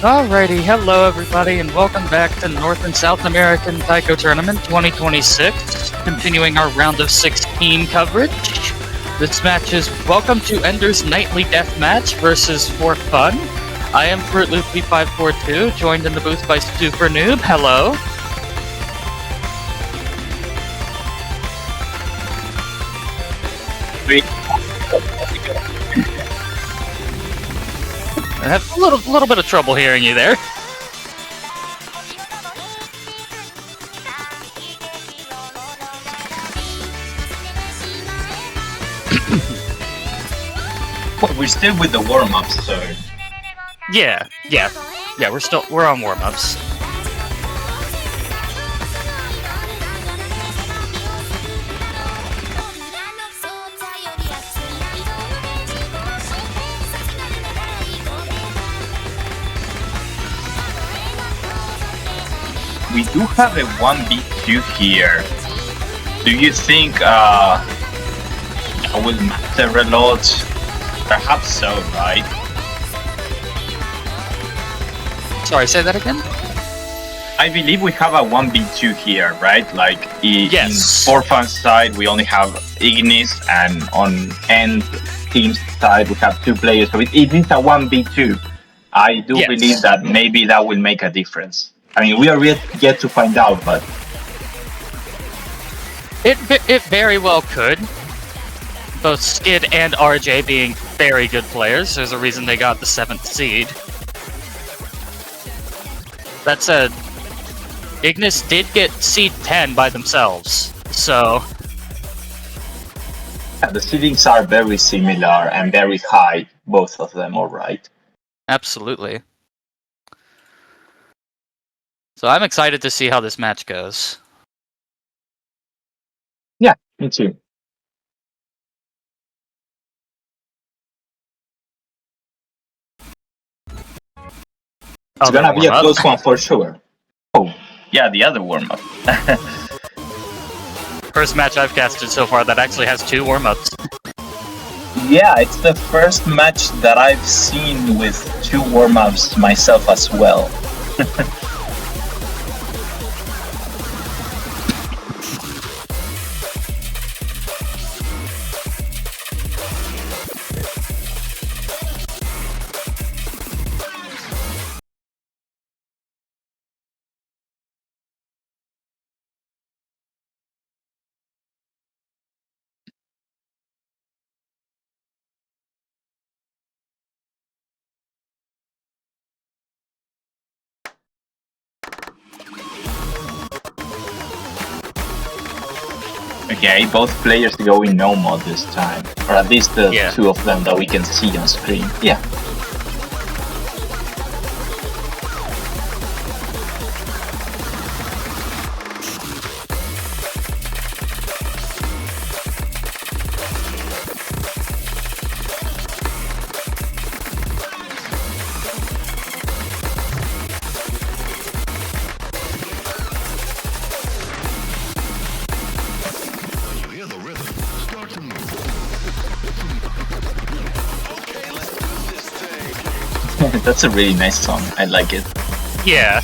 Alrighty, hello everybody, and welcome back to North and South American Taiko Tournament 2026, continuing our round of 16 coverage. This match is Welcome to Ender's Nightly Deathmatch versus For Fun. I am Fruit Loopy 542, joined in the booth by Super Noob. Hello. I have a little bit of trouble hearing you there. Well, we're still with the warm-ups, so... Yeah, we're on warm-ups. We do have a 1v2 here. Do you think I will matter a lot? Perhaps so, right? Sorry, say that again? I believe we have a 1v2 here, right? Like, yes. In For Fun's side, we only have Ignis, and on End Team's side, we have 2 players. So it is a 1v2. I do believe that maybe that will make a difference. I mean, we are yet to find out, but... It very well could. Both Skid and RJ being very good players. There's a reason they got the 7th seed. That said, Ignis did get seed 10 by themselves, so... Yeah, the seedings are very similar and very high, both of them, alright. Absolutely. So I'm excited to see how this match goes. Yeah, me too. It's gonna be a close one for sure. Oh, yeah, the other warm-up. First match I've casted so far that actually has 2 warm-ups. Yeah, it's the first match that I've seen with 2 warm-ups myself as well. Okay, both players go in no mode this time. Or at least the two of them that we can see on screen. Yeah. That's a really nice song. I like it. Yeah.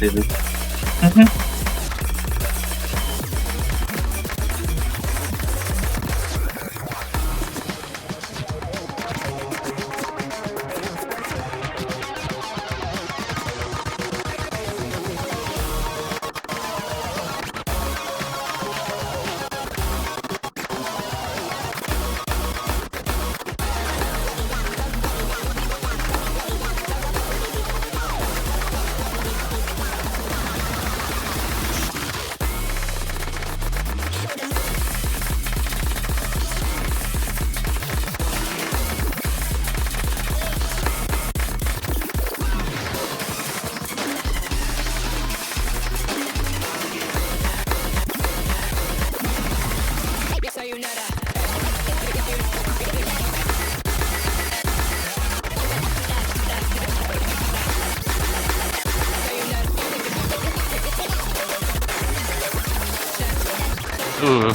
Ooh,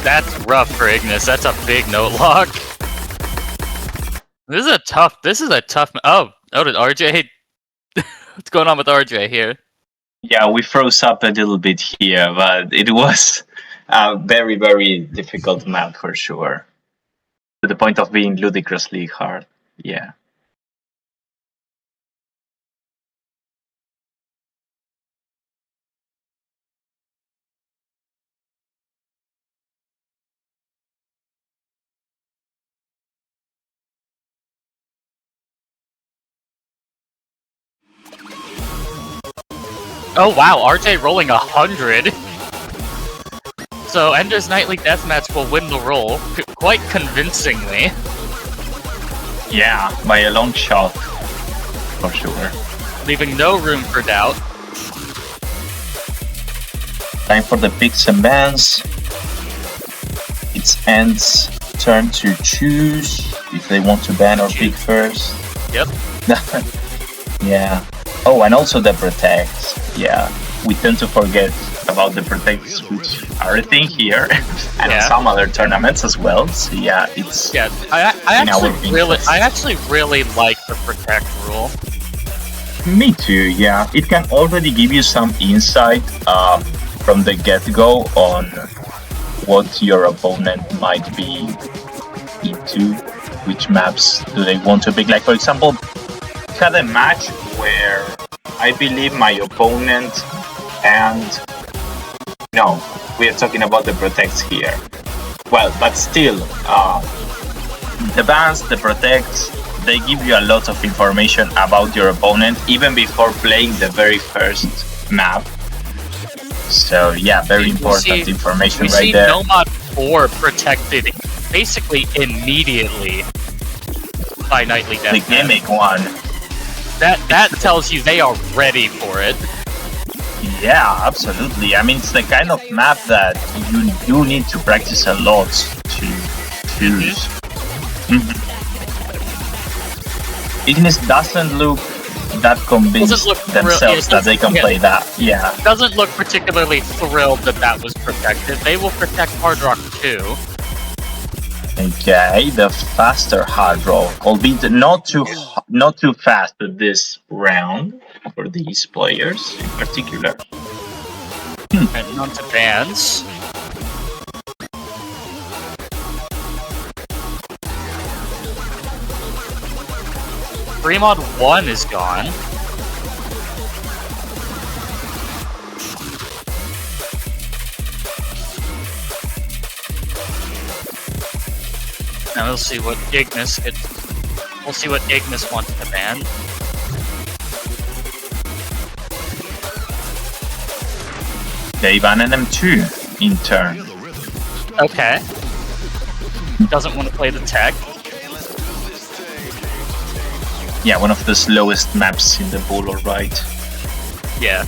that's rough for Ignis. That's a big note lock. This is a tough. Oh, did RJ? What's going on with RJ here? Yeah, we froze up a little bit here, but it was a very, very difficult map for sure. To the point of being ludicrously hard. Yeah. Oh wow, RJ rolling 100. So Ender's Nightly Deathmatch will win the roll quite convincingly. Yeah, by a long shot, for sure. Leaving no room for doubt. Time for the picks and bans. It's End's turn to choose if they want to ban or pick first. Yep. Yeah. Oh, and also the protects. Yeah, we tend to forget about the protects, which are a thing here, and some other tournaments as well. So yeah, it's I actually really like the protect rule. Me too. Yeah, it can already give you some insight from the get-go on what your opponent might be into, which maps do they want to pick. Like for example, we had a match where I believe my opponent and no, we are talking about the protects here. Well, but still, the bans, the protects, they give you a lot of information about your opponent even before playing the very first map. So yeah, very important information right there. We see Nomad 4 protected basically immediately by Nightly Deathmatch. The gimmick one. That tells you they are ready for it. Yeah, absolutely. I mean, it's the kind of map that you need to practice a lot to choose. Ignis doesn't look that convinced themselves that they can play that. Yeah. Doesn't look particularly thrilled that was protected. They will protect Hard Rock too. Okay, the faster Hard Rock, albeit not too fast this round for these players in particular. And on to bans. Fremont 1 is gone. Now we'll see what Ignis wants to ban. They ban an M2 in turn. Okay. Doesn't want to play the tech. Yeah, one of the slowest maps in the pool, alright. Yeah.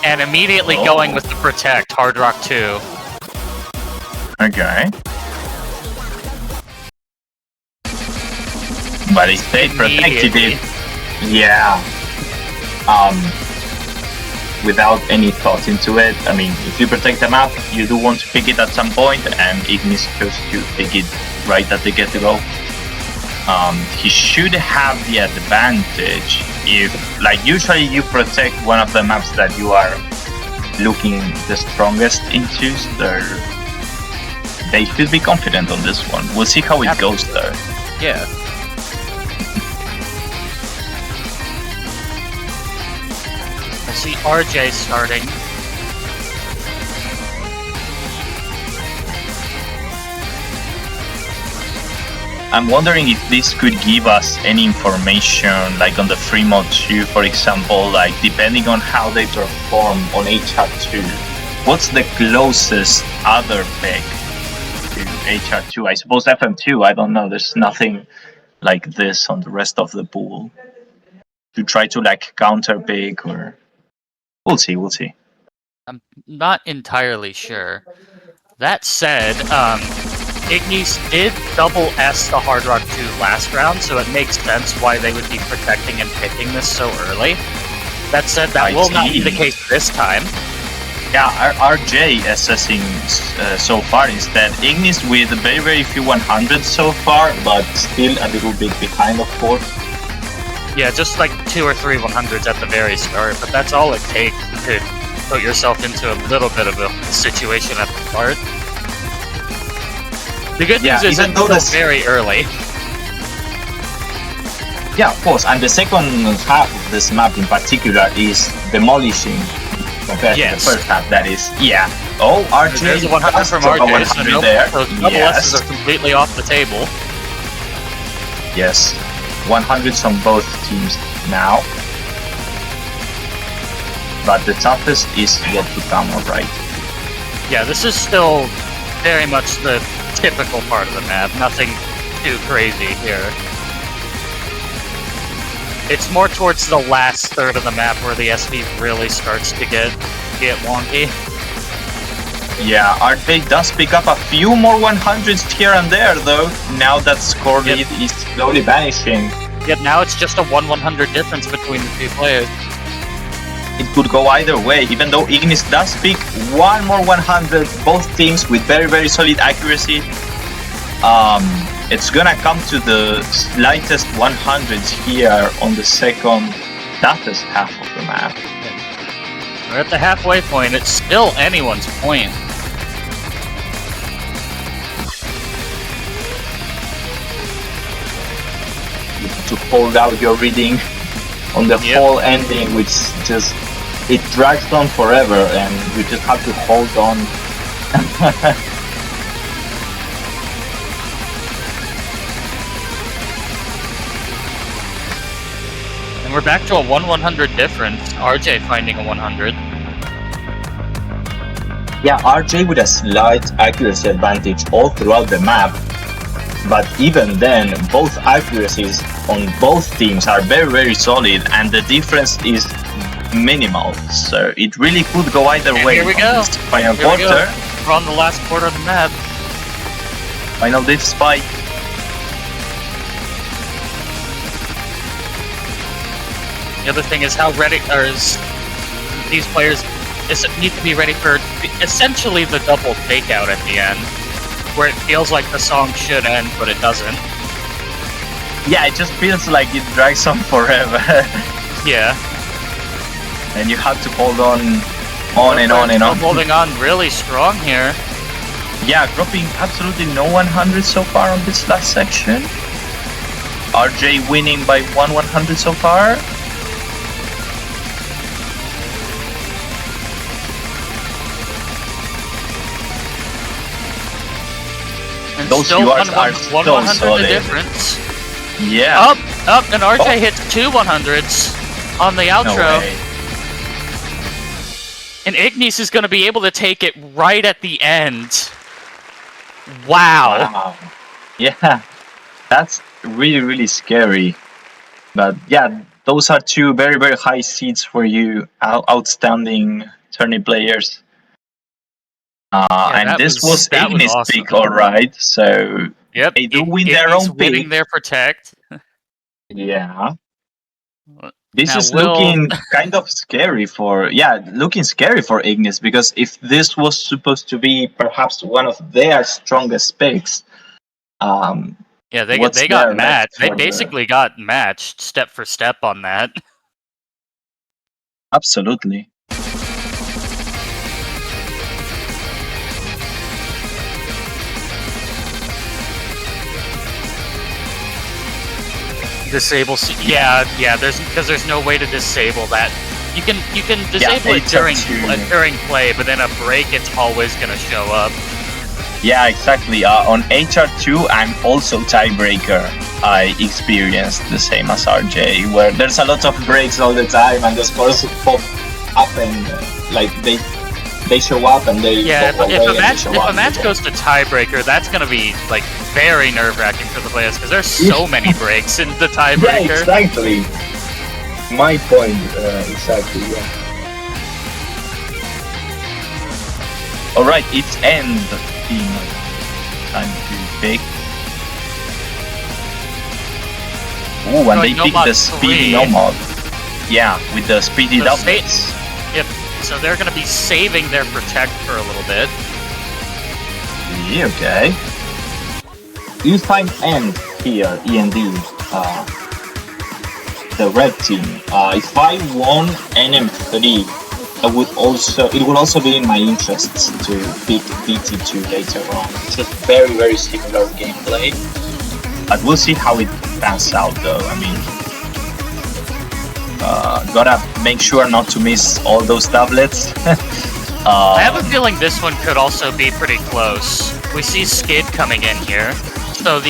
And immediately going with the Protect, Hard Rock 2. Okay. But if they protected it, yeah. Without any thought into it. I mean, if you protect the map, you do want to pick it at some point, and Ignis chose to pick it right at the get-go. He should have the advantage if, like, usually you protect one of the maps that you are looking the strongest into, so they should be confident on this one. We'll see how it goes, though. Yeah. I see RJ starting. I'm wondering if this could give us any information, like on the free mod 2, for example, like depending on how they perform on HR2, what's the closest other pick to HR2? I suppose FM2, I don't know, there's nothing like this on the rest of the pool to try to like counter pick, or we'll see. I'm not entirely sure. That said, Ignis did double S the Hard Rock 2 last round, so it makes sense why they would be protecting and picking this so early. That said, that will not be the case this time. Yeah, RJ assessing so far is that Ignis with very, very few 100s so far, but still a little bit behind, of course. Yeah, just like 2 or 3 100s at the very start, but that's all it takes to put yourself into a little bit of a situation at the start. The good news is it's still very early. Yeah, of course, and the second half of this map in particular is demolishing compared to the first half, that is. Yeah. Oh, RJ. There's a 100 from RJ, so nope, there. those double S's are completely off the table. Yes. 100s on both teams now. But the toughest is yet to come, alright. Yeah, this is still very much the typical part of the map, nothing too crazy here. It's more towards the last third of the map where the SV really starts to get wonky. Yeah, RJ does pick up a few more 100s here and there, though, now that score lead is slowly vanishing. Yep, now it's just a 1-100 difference between the two players. It could go either way, even though Ignis does pick one more 100, both teams with very, very solid accuracy. It's gonna come to the slightest 100s here on the second toughest half of the map. We're at the halfway point, it's still anyone's point. You have to hold out your reading on the whole ending, which just, it drags on forever, and you just have to hold on. And we're back to a 1-100 difference. RJ finding a 100. Yeah, RJ with a slight accuracy advantage all throughout the map. But even then, both accuracies on both teams are very, very solid, and the difference is minimal. So it really could go either way. Here we go. Final quarter. We're on the last quarter of the map. Final diff spike. The other thing is how ready is these players need to be ready for essentially the double takeout at the end, where it feels like the song should end, but it doesn't. Yeah, it just feels like it drags on forever. Yeah. And you have to hold on and on and on. Holding on really strong here. Yeah, dropping absolutely no 100 so far on this last section. RJ winning by 100 so far. And Those still URs are one so 100 solid. the difference. Yeah. Up, and RJ hits 2 100s on the outro. No way. And Ignis is going to be able to take it right at the end. Wow. Yeah, that's really, really scary. But yeah, those are two very, very high seeds for you, outstanding tourney players. And this was Ignis' awesome. pick, alright. So Yep, they do win their Ignis own winning pick. their protect. Yeah. This Now is looking kind of scary for Ignis, because if this was supposed to be perhaps one of their strongest picks, yeah, they what's got there matched. left They for basically got matched step for step on that. Absolutely. Disable. Yeah. There's no way to disable that. You can disable it during play, but then a break, it's always gonna show up. Yeah, exactly. On HR2, I'm also tiebreaker. I experienced the same as RJ, where there's a lot of breaks all the time, and the scores pop up and like they show up and they if a match goes to tiebreaker, that's gonna be like very nerve-wracking for the players because there's so many breaks in the tiebreaker. Yeah, exactly. My point, exactly. Yeah. All right, it's end. Time to pick. Ooh, and they pick the speedy nomad. Yeah, with the speedy doublets. Yep. So they're going to be saving their protect for a little bit. Yeah, okay. If I'm end here, END, the red team. If I won NM3, it would also be in my interests to pick BT2 later on. It's a very, very similar gameplay. But we'll see how it pans out though. I mean, gotta make sure not to miss all those tablets. I have a feeling this one could also be pretty close. We see Skid coming in here. So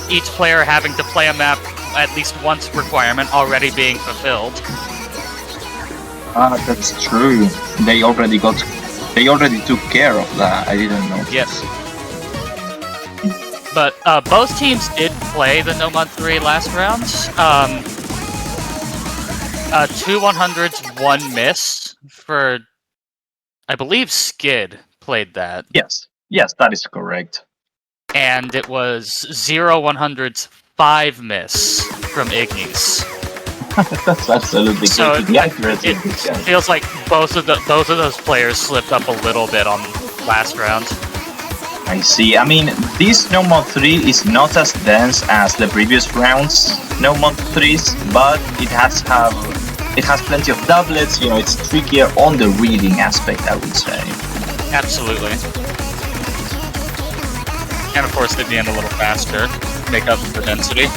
each player having to play a map at least once requirement already being fulfilled. That's true. They already took care of that. I didn't know. Yes. But both teams did play the Nomad 3 last round. 2 100s, 1 miss for, I believe Skid played that. Yes, that is correct. And it was 0 100s, 5 miss from Ignis. That's absolutely so the accuracy. It feels like both of those players slipped up a little bit on last round. I see. I mean, this Nomad 3 is not as dense as the previous rounds Nomad 3s, but it has plenty of doublets. You know, it's trickier on the reading aspect, I would say. Absolutely. And of course, they'd be in a little faster, make up for density.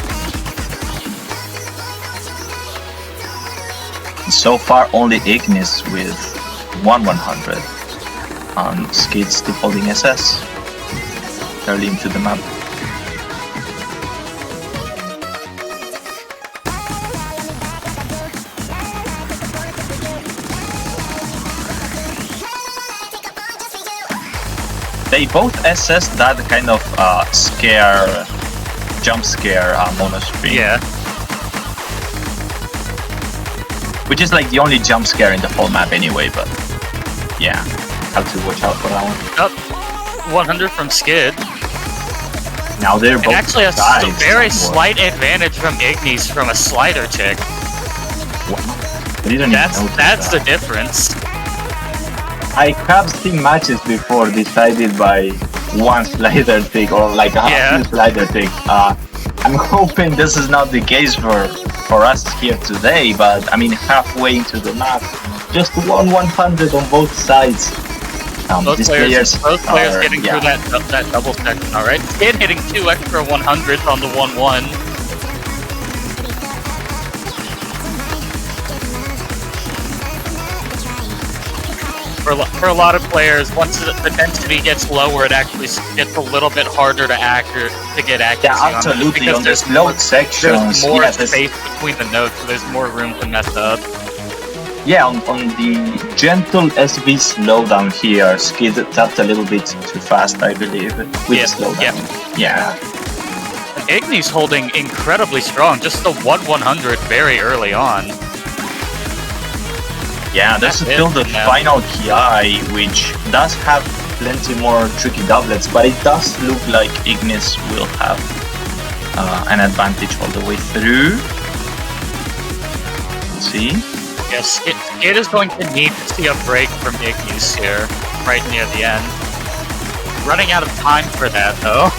So far, only Ignis with 100 on Skid's defaulting SS early into the map. They both SS that kind of jump scare mono screen. Yeah. Which is like the only jump scare in the whole map anyway, but yeah, have to watch out for that one. Up 100 from Skid. Now they're both actually a very slight advantage from Ignis from a slider tick. That's the difference. I have seen matches before decided by one slider tick or like a few slider ticks. I'm hoping this is not the case for us here today, but I mean halfway into the map, just 100 on both sides. Both players getting through that double section, alright? Skid hitting 2 extra 100s on the 1-1. for a lot of players, once the density gets lower, it actually gets a little bit harder to get accuracy Yeah, absolutely. on On the slowed sections, there's more yeah, space between the notes, so there's more room to mess up. Yeah, on the gentle SV slowdown here, Skid tapped a little bit too fast, I believe, with the slowdown. Yeah. Igni's holding incredibly strong, just the 1-100 very early on. Yeah, there's still the final KI, which does have plenty more tricky doublets, but it does look like Ignis will have an advantage all the way through. Let's see. Yes, Skid is going to need to see a break from Ignis here, right near the end. Running out of time for that, though.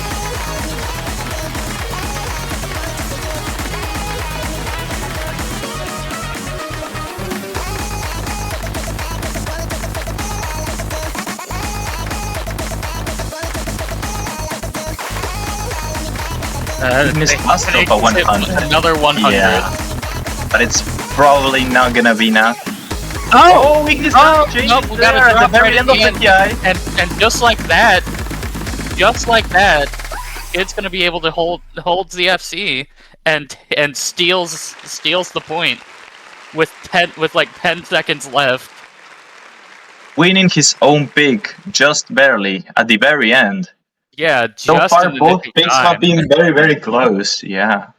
Ignis must drop a 100. Another 100. Yeah. But it's probably not gonna be enough. Oh, Ignis nope, we got at the very end of the TI. And just like that, it's gonna be able to hold the FC and steals the point with like 10 seconds left. Winning his own pick just barely at the very end. Yeah, just so far both picks time. have been very, very close. Yeah.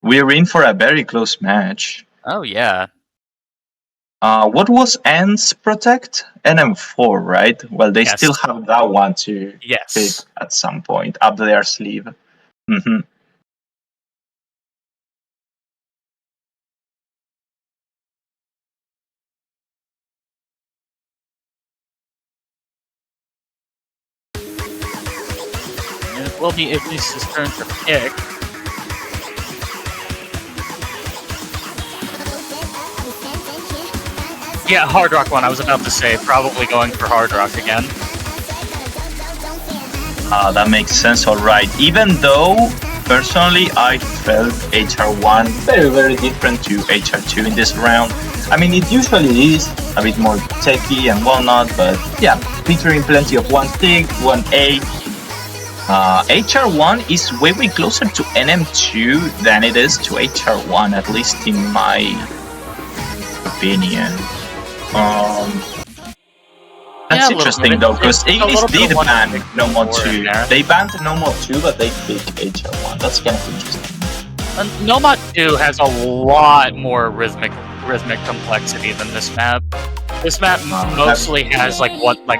We're in for a very close match. Oh yeah. What was N's protect? NM4, right? Well, they still have that one to pick at some point up their sleeve. Mm-hmm. And it will be Ignis' turn to pick. Yeah, Hard Rock one, I was about to say. Probably going for Hard Rock again. That makes sense, alright. Even though, personally, I felt HR1 very, very different to HR2 in this round. I mean, it usually is a bit more techy and whatnot, but yeah, featuring plenty of 1 stick, 1A. HR1 is way, way closer to NM2 than it is to HR1, at least in my opinion. That's interesting though, because Ignis did ban No Mod 2. They banned No Mod 2, but they picked HR1. That's kind of interesting. No Mod 2 has a lot more rhythmic complexity than this map. This map mostly has like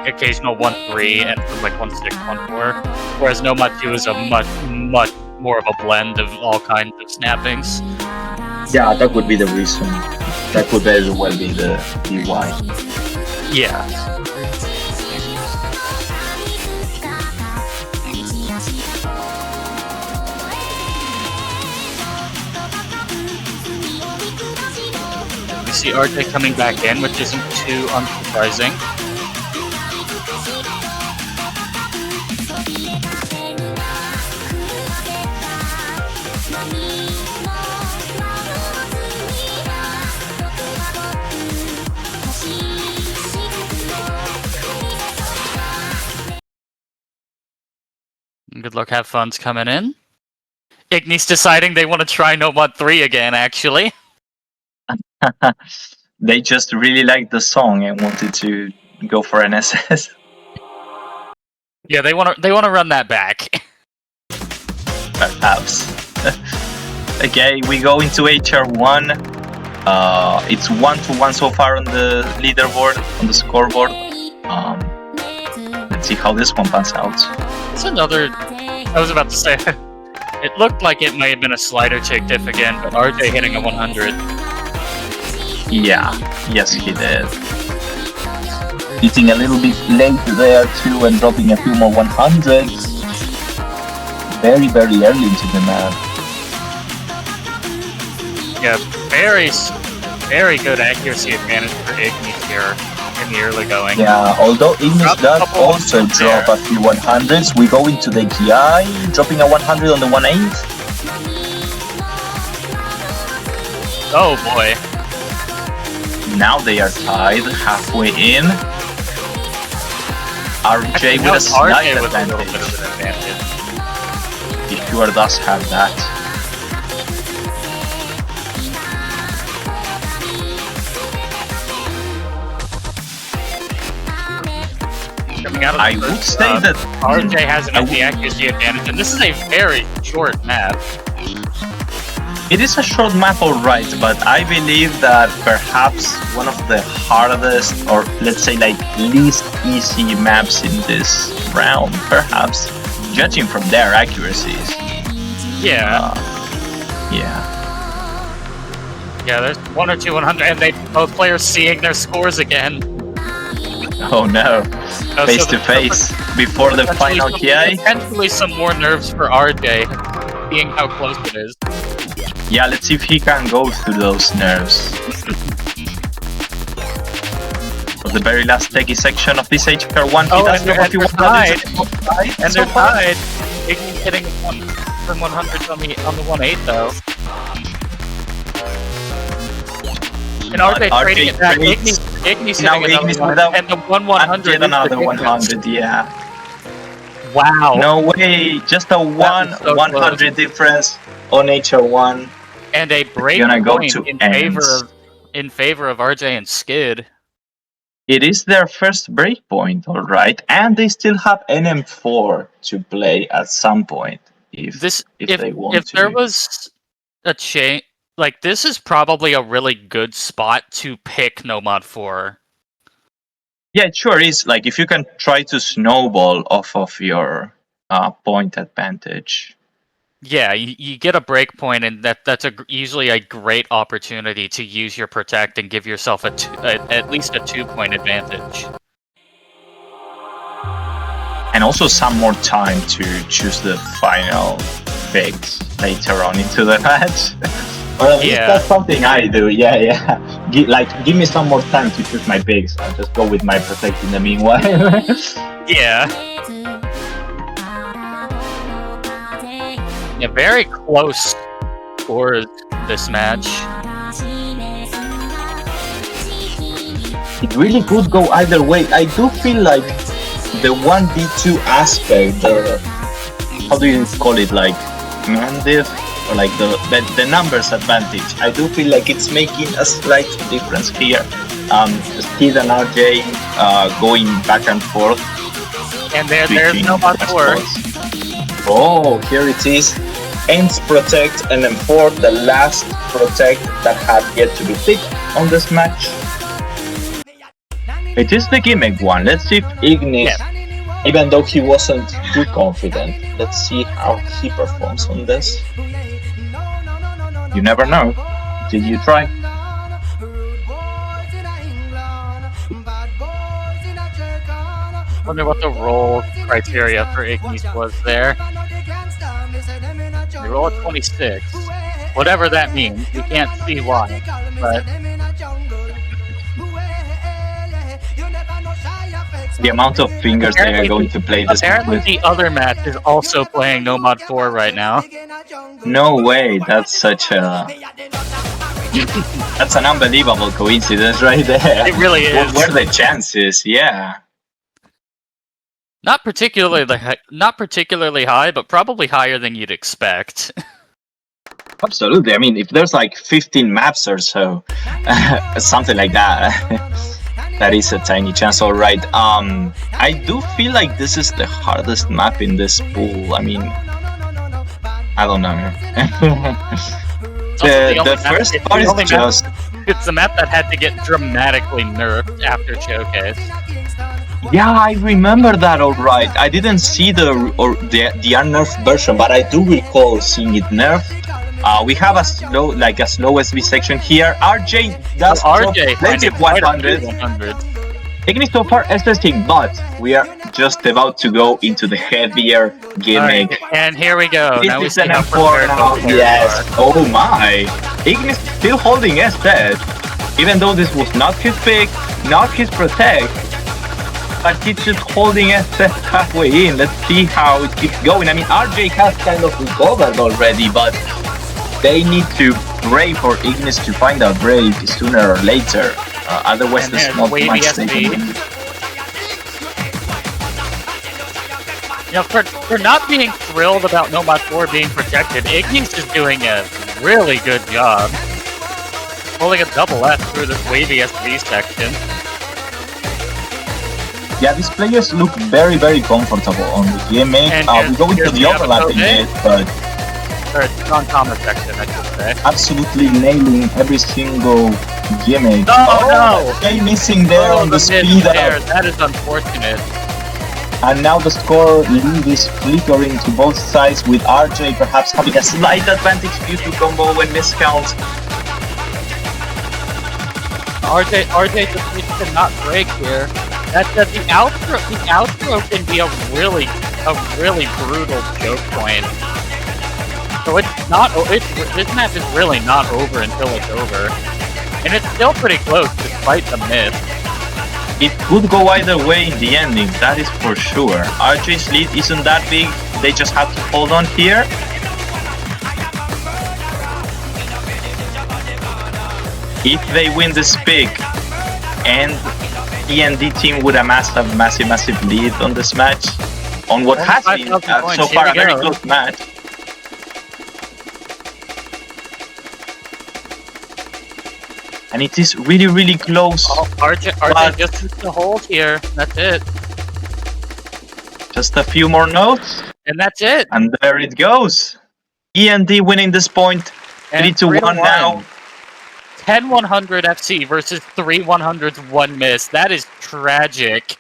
occasional 1-3 and like 1-6, 1-4, whereas No Mod 2 is a much more of a blend of all kinds of snappings. Yeah, that would be the reason. That could very well be the why. Yeah. We see RJ coming back in, which isn't too unsurprising. Good luck, have fun's coming in. Ignis deciding they want to try No Mod 3 again, actually. They just really liked the song and wanted to go for an SS. Yeah, they want to run that back. Perhaps. Okay, we go into HR1. It's 1-1 so far on the leaderboard, on the scoreboard. Let's see how this one pans out. It's another... I was about to say... It looked like it might have been a slider check diff again, but RJ hitting a 100. Yeah, yes he did. Hitting a little bit late there too and dropping a few more 100s. Very, very early into the map. Yeah, very good accuracy advantage for Ignis here in the early going. Yeah, although Ignis does also drop a few 100s, we go into the GI, dropping a 100 on the 1/8. Oh boy. Now they are tied halfway in. RJ with a slight advantage. He sure does have that. I would say that RJ has an accuracy advantage, and this is a very short map. it is a short map, alright, but I believe that perhaps one of the hardest, or let's say like least easy maps in this round, perhaps, judging from their accuracies. Yeah. Yeah. Yeah, there's 1 or 2 100, and both players seeing their scores again. Oh no. Face to face before the final KI. Potentially some more nerves for RJ, seeing how close it is. Yeah, let's see if he can go through those nerves. For the very last techie section of this HPR 1, he does know what he wants. And they're tied. Ignis hitting from 100 on the 1-8 though. And RJ trading it back. Ignis hitting another one, and the 1-100. Another 100, yeah. Wow. No way, just a 100 difference on HR1. And a break point in favor of RJ and Skid. It is their first break point, alright, and they still have NM4 to play at some point if they want to. If there was a change, like, this is probably a really good spot to pick No Mod 4. Yeah, it sure is. Like, if you can try to snowball off of your point advantage. Yeah, you get a break point, and that's usually a great opportunity to use your protect and give yourself at least a 2-point advantage. And also some more time to choose the final picks later on into the match. Or at least that's something I do, yeah. Give me some more time to choose my picks. I'll just go with my protect in the meanwhile. Yeah, very close scores this match. It really could go either way. I do feel like the 1v2 aspect, how do you call it, like man diff, or like the numbers advantage, I do feel like it's making a slight difference here. Skid and RJ going back and forth. And there's No Mod 4. Oh, here it is. Ends protect and then 4, the last protect that had yet to be picked on this match. It is the gimmick one. Let's see if Ignis, even though he wasn't too confident, let's see how he performs on this. You never know. Did you try? Wonder what the roll criteria for Ignis was there. They roll a 26. Whatever that means, we can't see why. But the amount of fingers they are going to play this with. The other match is also playing No Mod 4 right now. No way, that's such a... that's an unbelievable coincidence right there. It really is. What were the chances? Yeah. Not particularly high, but probably higher than you'd expect. Absolutely. I mean, if there's like 15 maps or so, something like that, that is a tiny chance. All right. I do feel like this is the hardest map in this pool. I mean, I don't know. the first part is just... It's the map that had to get dramatically nerfed after Showcase. Yeah, I remember that, alright. I didn't see the unnerfed version, but I do recall seeing it nerfed. We have a slow SV section here. RJ does plenty of 100. Ignis so far SSing, but we are just about to go into the heavier gimmick. Right, and here we go. This now we is see an how M4 now. Yes. Oh my. Ignis still holding SS, even though this was not his pick, not his protect. But he's just holding SS halfway in. Let's see how it keeps going. I mean, RJ has kind of recovered already, but they need to pray for Ignis to find a break sooner or later. Otherwise, And there's there's not Wavy much they SB. can do. You know, for not being thrilled about Nomad 4 being protected, Ignis is doing a really good job. Pulling a double F through this Wavy SB section. Yeah, these players look very, very comfortable on the gimmick. And We go into the overlapping bit, but or non-comma section, I should say. absolutely nailing every single gimmick. Oh no! Okay, missing there on the miss speed there. up. That is unfortunate. And now the score lead is flickering to both sides, with RJ perhaps having a slight advantage due to combo and miscount. RJ just needs to not break here. That the outro can be a really brutal choke point. So it's not. This match is really not over until it's over, and it's still pretty close despite the miss. It could go either way in the ending, that is for sure. RJ's lead isn't that big, they just have to hold on here. If they win this pick, and E&D team would amass a massive lead on this match, on what has been so far a very close match. And it is really close. Oh, RJ just needs to hold here. That's it. Just a few more notes. And that's it. And there it goes. E&D winning this point. 3-1 now. 10-100 FC versus 3-100's 1 miss. That is tragic.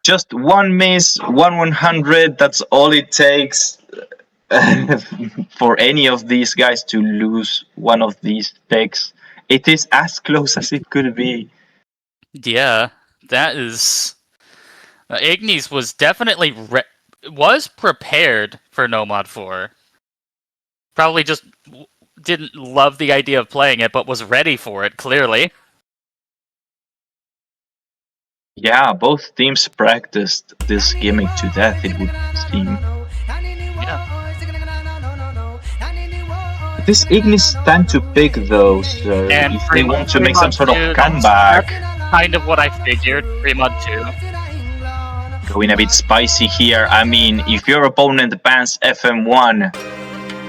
Just 1 miss, 1-100. That's all it takes for any of these guys to lose one of these picks. It is as close as it could be. Yeah, that is. Ignis was definitely was prepared for Nomad 4. Probably just didn't love the idea of playing it, but was ready for it, clearly. Yeah, both teams practiced this gimmick to death, it would seem. Yeah. It is Ignis' time to pick, though, so And if they want to make some sort of comeback. That's kind of what I figured, 3-2. Going a bit spicy here. I mean, if your opponent bans FM1,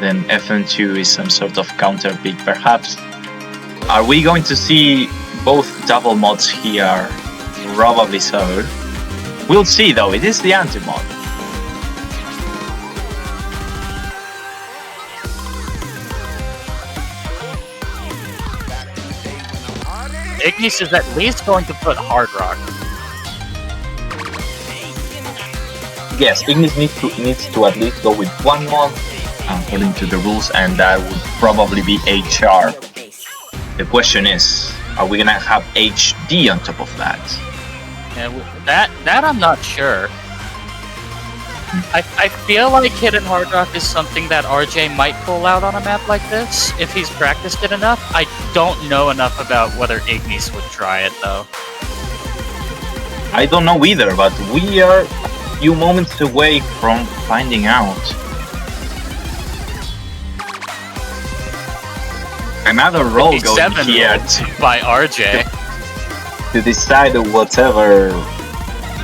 then FM2 is some sort of counter pick, perhaps. Are we going to see both double mods here? Probably so. We'll see, though. It is the anti-mod. Ignis is at least going to put Hard Rock. Yes, Ignis needs to at least go with 1 mod according to the rules, and that would probably be HR. The question is, are we gonna have HD on top of that? Yeah, that I'm not sure. I feel like Hidden Hard Rock is something that RJ might pull out on a map like this if he's practiced it enough. I don't know enough about whether Ignis would try it though. I don't know either, but we are a few moments away from finding out. Another roll going here by RJ to decide whatever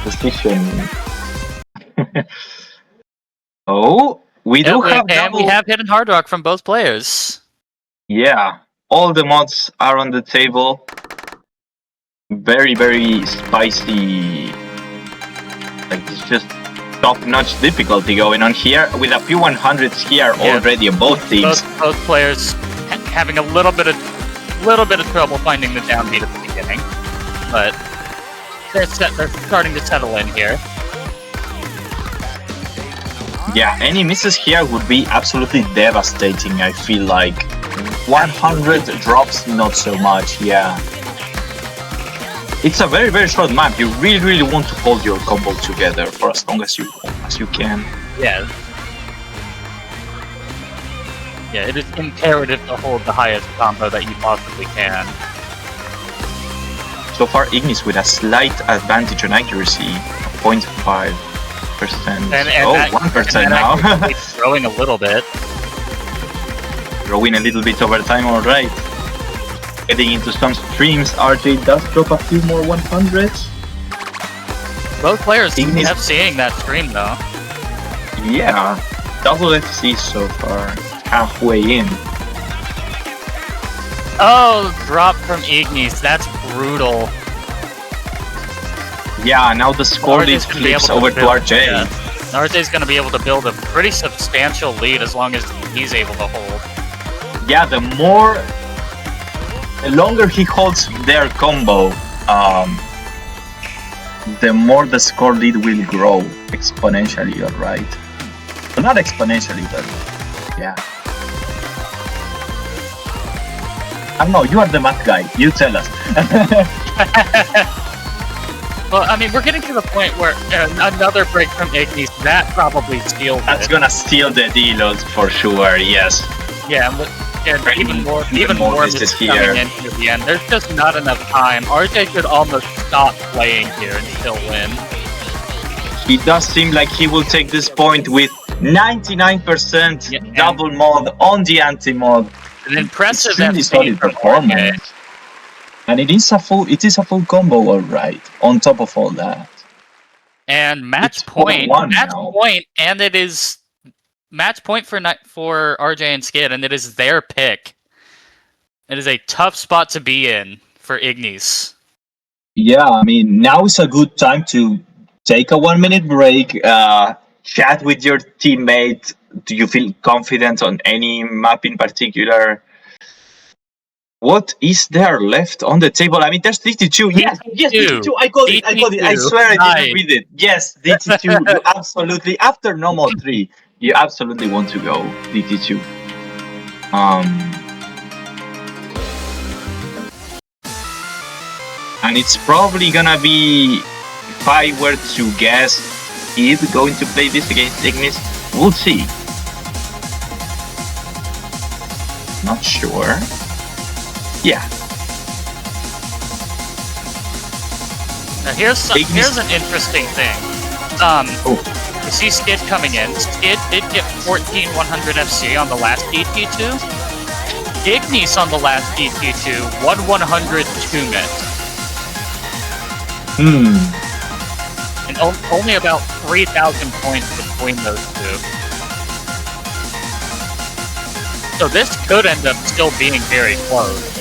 decision. Oh, we do have double. We have Hidden Hard Rock from both players. Yeah, all the mods are on the table. Very spicy. Like, it's just top-notch difficulty going on here, with a few 100s here already on both teams. Both players having a little bit of trouble finding the downbeat at the beginning, but they're starting to settle in here. Yeah, any misses here would be absolutely devastating, I feel like. 100 drops, not so much, yeah. It's a very short map. You really want to hold your combo together for as long as you can. Yeah. Yeah, it is imperative to hold the highest combo that you possibly can. So far, Ignis with a slight advantage on accuracy, 0.5%. And 1% now. It's growing a little bit. Growing a little bit over time, alright. Getting into some streams, RJ does drop a few more 100s. Both players Ignis- kept seeing that stream though. Yeah, double FC so far, halfway in. Oh, drop from Ignis. That's brutal. Yeah, now the score lead RJ's gonna be flips able over to build- RJ. yeah. RJ's going to be able to build a pretty substantial lead as long as he's able to hold. Yeah, the longer he holds their combo, the more the score lead will grow exponentially, alright? Well, not exponentially, but yeah. I don't know, you are the math guy, you tell us. Well, I mean, we're getting to the point where another break from Ignis, that probably steals That's it. gonna steal the delos for sure, yes. Yeah, and even more misses misses coming in near the end. There's just not enough time. RJ could almost stop playing here and still win. He does seem like he will take this point with 99% Yeah, double mod on the anti-mod. An impressive Extremely FC solid from performance. RJ. And it is a full combo, alright, on top of all that. And match It's point, 4-1 now. and it is match point for RJ and Skid, and it is their pick. It is a tough spot to be in for Ignis. Yeah, I mean, now is a good time to take a 1-minute break, chat with your teammate. Do you feel confident on any map in particular? What is there left on the table? I mean, there's DT2. Yes, DT2. I got it. I swear I didn't read it. Yes, DT2. You absolutely, after normal 3, you absolutely want to go DT2. And it's probably gonna be, if I were to guess, is going to play this against Ignis. We'll see. Not sure. Yeah. Now here's an interesting thing. You see Skid coming in. Skid did get 14,100 FC on the last DT2. Ignis on the last DT2 won 100 2-minute. And only about 3,000 points between those two. So this could end up still being very close.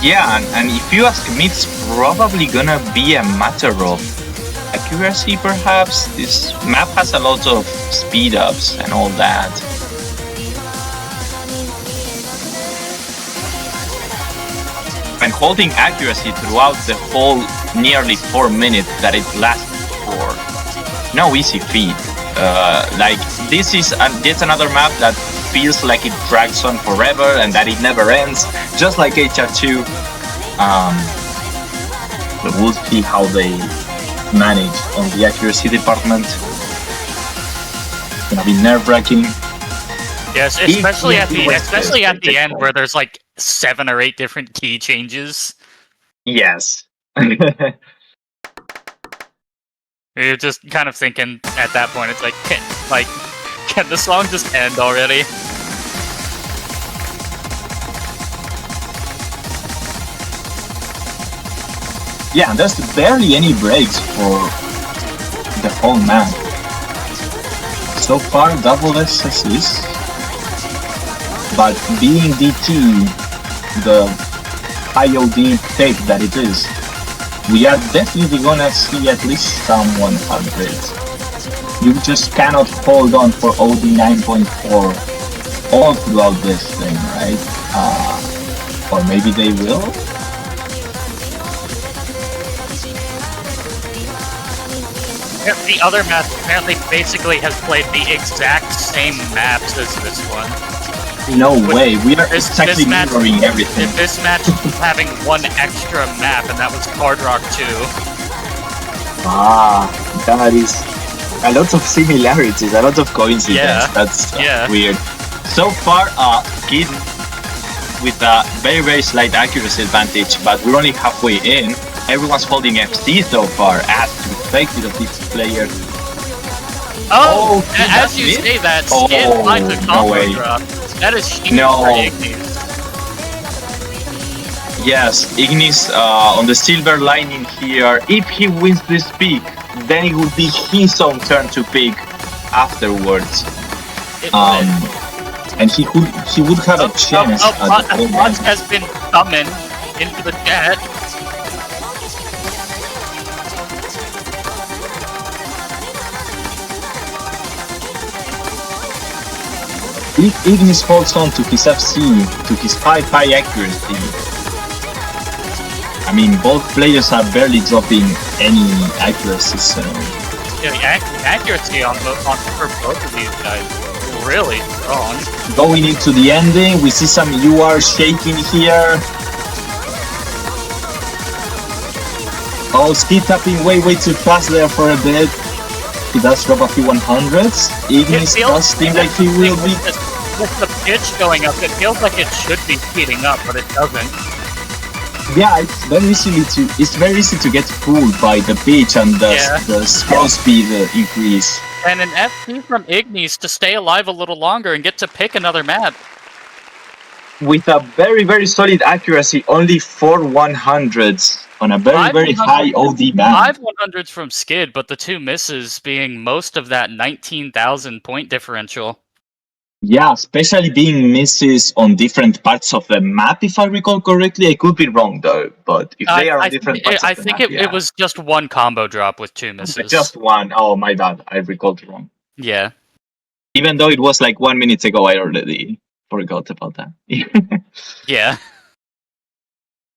Yeah, and if you ask me, it's probably gonna be a matter of accuracy, perhaps. This map has a lot of speed ups and all that. And holding accuracy throughout the whole nearly 4 minutes that it lasts for, no easy feat. Like, this is yet another map that feels like it drags on forever and that it never ends, just like HR2. But we'll see how they manage on the accuracy department. It's gonna be nerve-wracking. Yes, especially at the end where there's like 7 or 8 different key changes. Yes. You're just kind of thinking at that point, it's like, can the song just end already? Yeah, there's barely any breaks for the whole map. So far, double assists, but being DT, the IOD pick that it is, we are definitely gonna see at least some 100s. You just cannot hold on for OD 9.4 all throughout this thing, right? Or maybe they will? The other map apparently basically has played the exact same maps as this one. No way, we are exactly mirroring everything. This match having one extra map, and that was Hard Rock 2. Ah, that is a lot of similarities, a lot of coincidence. Yeah. That's weird. So far, Kid with a very, very slight accuracy advantage, but we're only halfway in. everyone's holding FC so far, as expected of these players. Oh, he as does you miss? say that, Skid finds a no combo way. drop. That is huge No. for Ignis. Yes, Ignis on the silver lining here. If he wins this pick, then it would be his own turn to pick afterwards. It would. And he would have a chance at the Watch has been summoned into the chat. If Ignis holds on to his FC, to his high accuracy, I mean, both players are barely dropping any accuracy, so... Yeah, the accuracy for both of these guys is really strong. Going into the ending, we see some UR shaking here. Oh, Skid tapping way too fast there for a bit. He does drop a few 100s. Ignis does seem like he will be... With the pitch going up, it feels like it should be speeding up, but it doesn't. Yeah, it's very easy to get fooled by the pitch and the scroll speed increase. And an FP from Ignis to stay alive a little longer and get to pick another map. With a very solid accuracy, only 4 100s on a very high OD map. 5 100s from Skid, but the 2 misses being most of that 19,000 point differential. Yeah, especially being misses on different parts of the map, if I recall correctly. I could be wrong, though, but if they are on different parts of the map, it was just 1 combo drop with 2 misses. Just 1. Oh, my bad. I recalled wrong. Yeah. Even though it was like 1 minute ago, I already forgot about that. Yeah.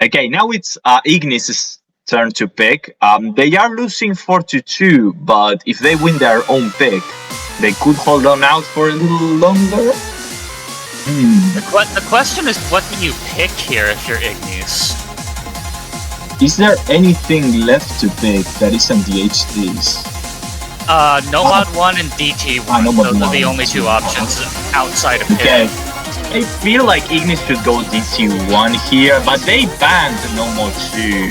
Okay, now it's Ignis' turn to pick. They are losing 4-2, but if they win their own pick, they could hold on out for a little longer. The question is, what do you pick here if you're Ignis? Is there anything left to pick that isn't the HDs? Nomad 1 and DT1. Those are the only 2 options outside of okay. him. I feel like Ignis should go DT1 here, but they banned Nomad 2.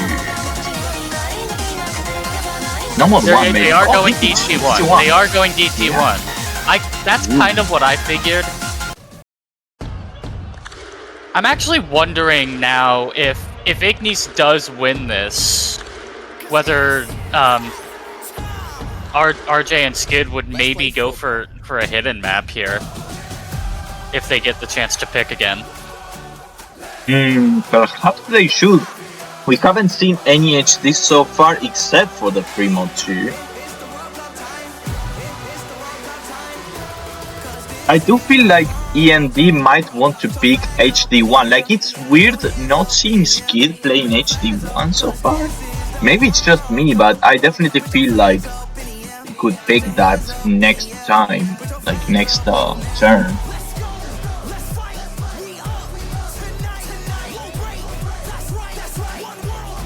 Nomad 1, they are going DT1. They are going DT1. Yeah. That's kind of what I figured. I'm actually wondering now if Ignis does win this, whether RJ and Skid would maybe go for a hidden map here if they get the chance to pick again. Perhaps they should. We haven't seen any HD so far except for the free mod 2. I do feel like END might want to pick HD1. Like, it's weird not seeing Skid playing HD1 so far. Maybe it's just me, but I definitely feel like he could pick that next time, like next turn.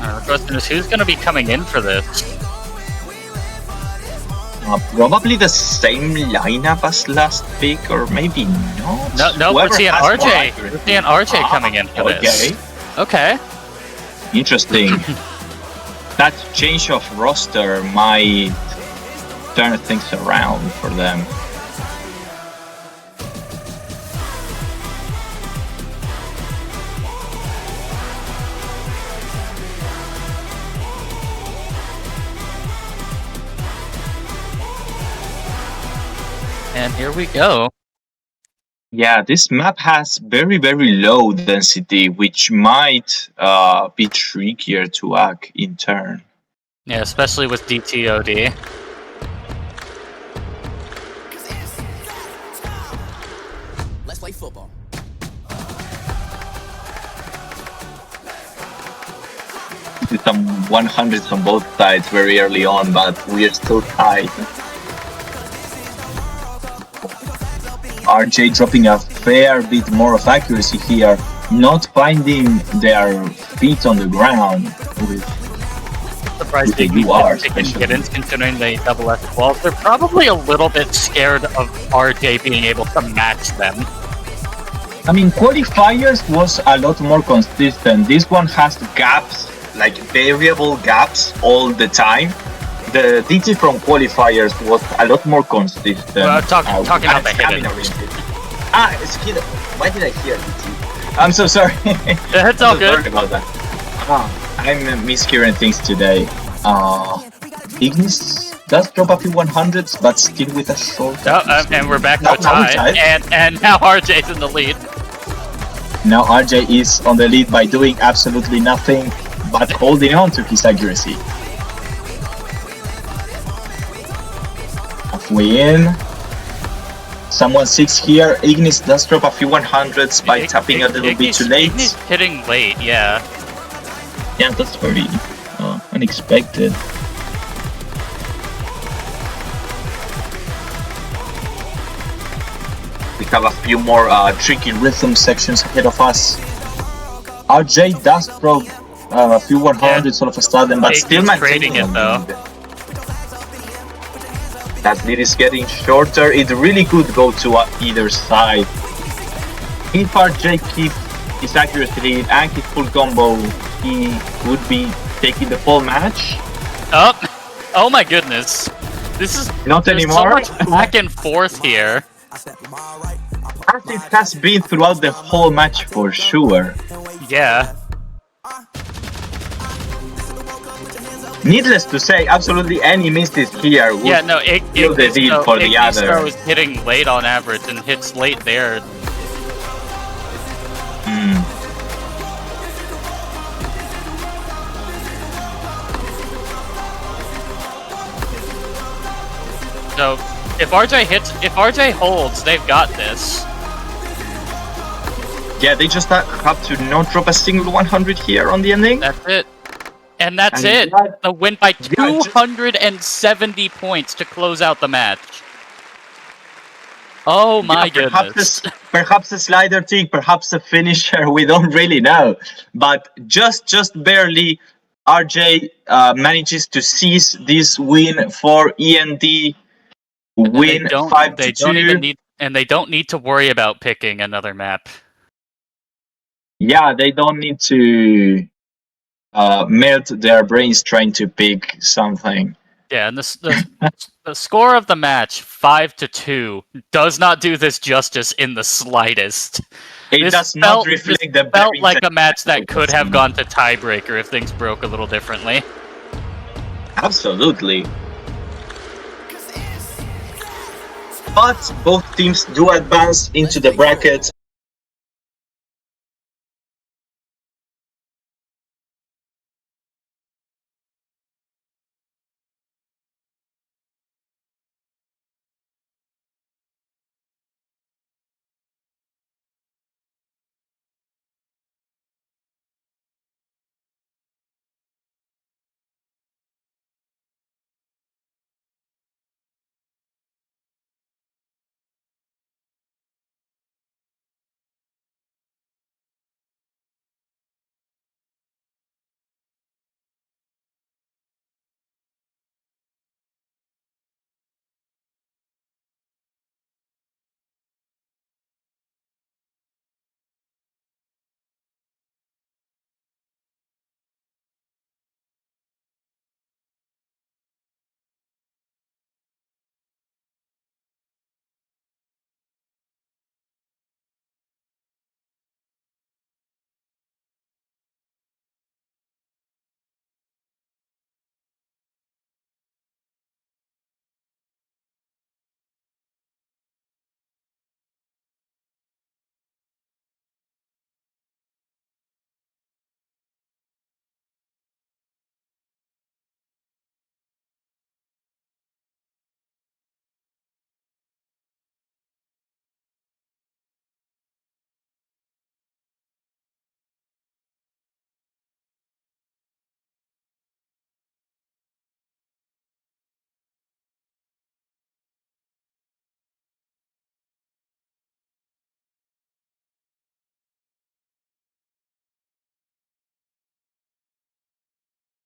The question is, who's going to be coming in for this? Probably the same lineup as last pick, or maybe not. No, we're seeing RJ. We're seeing RJ coming in for this. Okay. Interesting. That change of roster might turn things around for them. And here we go. Yeah, this map has very low density, which might be trickier to hack in turn. Yeah, especially with DTOD. Let's play football. With some 100s on both sides very early on, but we are still tied. RJ dropping a fair bit more of accuracy here, not finding their feet on the ground with surprised they can get in considering they double F12. They're probably a little bit scared of RJ being able to match them. I mean, qualifiers was a lot more consistent. This one has gaps like variable gaps all the time. The DT from qualifiers was a lot more consistent. Talking about the hidden. Skill. Why did I hear DT? I'm so sorry. It's all good. Sorry about that. I'm mishearing things today. Ignis does drop a few 100s, but still with a short. And we're back to a tie. And now RJ's in the lead. Now RJ is on the lead by doing absolutely nothing, but holding on to his accuracy. Halfway in. Someone 6 here. Ignis does drop a few 100s by tapping a little bit too late. Ignis hitting late, yeah. Yeah, that's very unexpected. We have a few more tricky rhythm sections ahead of us. RJ does drop a few 100s all of a sudden, but still trading it though. That lead is getting shorter. It really could go to either side. If RJ keeps his accuracy lead and his full combo, he would be taking the full match. Oh my goodness. This is not anymore. So much back and forth here. As it has been throughout the whole match for sure. Yeah. Needless to say, absolutely any misses here would seal the deal for the other. Is hitting late on average and hits late there. So if RJ holds, they've got this. Yeah, they just have to not drop a single 100 here on the ending. That's it. And that's it. The win by 270 points to close out the match. Oh my goodness. Perhaps a slider tick, perhaps a finisher, we don't really know. But just barely, RJ manages to seize this win for END. Win 5-2. And they don't need to worry about picking another map. Yeah, they don't need to melt their brains trying to pick something. Yeah, and the score of the match, 5-2, does not do this justice in the slightest. It does not reflect the felt like a match that could have gone to tiebreaker if things broke a little differently. Absolutely. But both teams do advance into the bracket